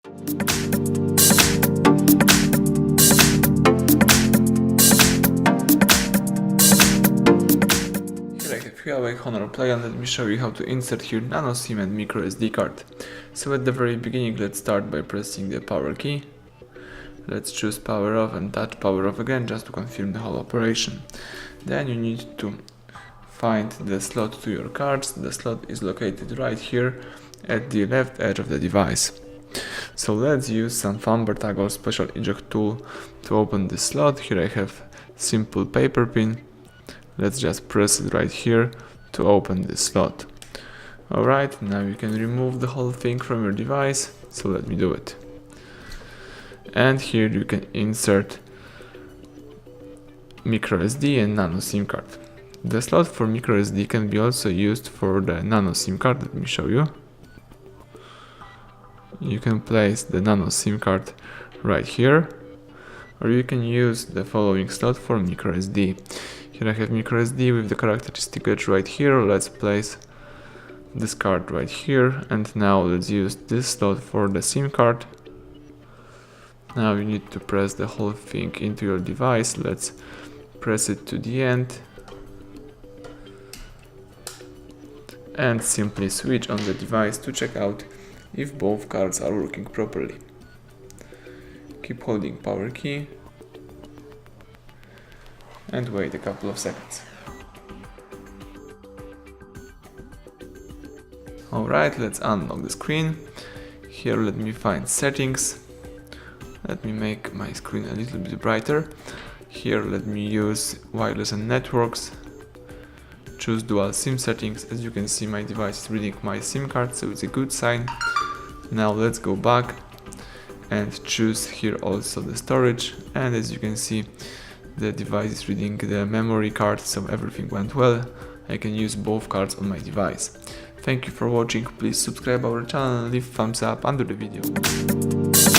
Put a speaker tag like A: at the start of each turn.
A: Here I have Huawei Honor Play, and let me show you how to insert here Nano SIM and micro SD card. So at the very beginning, let's start by pressing the power key. Let's choose power off and touch power off again just to confirm the whole operation. Then you need to find the slot to your cards. The slot is located right here at the left edge of the device. So let's use some thumb tag or special eject tool to open the slot. Here I have simple paper pin. Let's just press it right here to open the slot. Alright, now you can remove the whole thing from your device, so let me do it. And here you can insert micro SD and Nano SIM card. The slot for micro SD can be also used for the Nano SIM card. Let me show you. You can place the Nano SIM card right here, or you can use the following slot for micro SD. Here I have micro SD with the characteristic edge right here. Let's place this card right here, and now let's use this slot for the SIM card. Now you need to press the whole thing into your device. Let's press it to the end and simply switch on the device to check out if both cards are working properly. Keep holding power key and wait a couple of seconds. Alright, let's unlock the screen. Here let me find settings. Let me make my screen a little bit brighter. Here let me use wireless and networks. Choose dual SIM settings. As you can see, my device is reading my SIM card, so it's a good sign. Now let's go back and choose here also the storage, and as you can see, the device is reading the memory card, so everything went well. I can use both cards on my device. Thank you for watching. Please subscribe our channel and leave thumbs up under the video.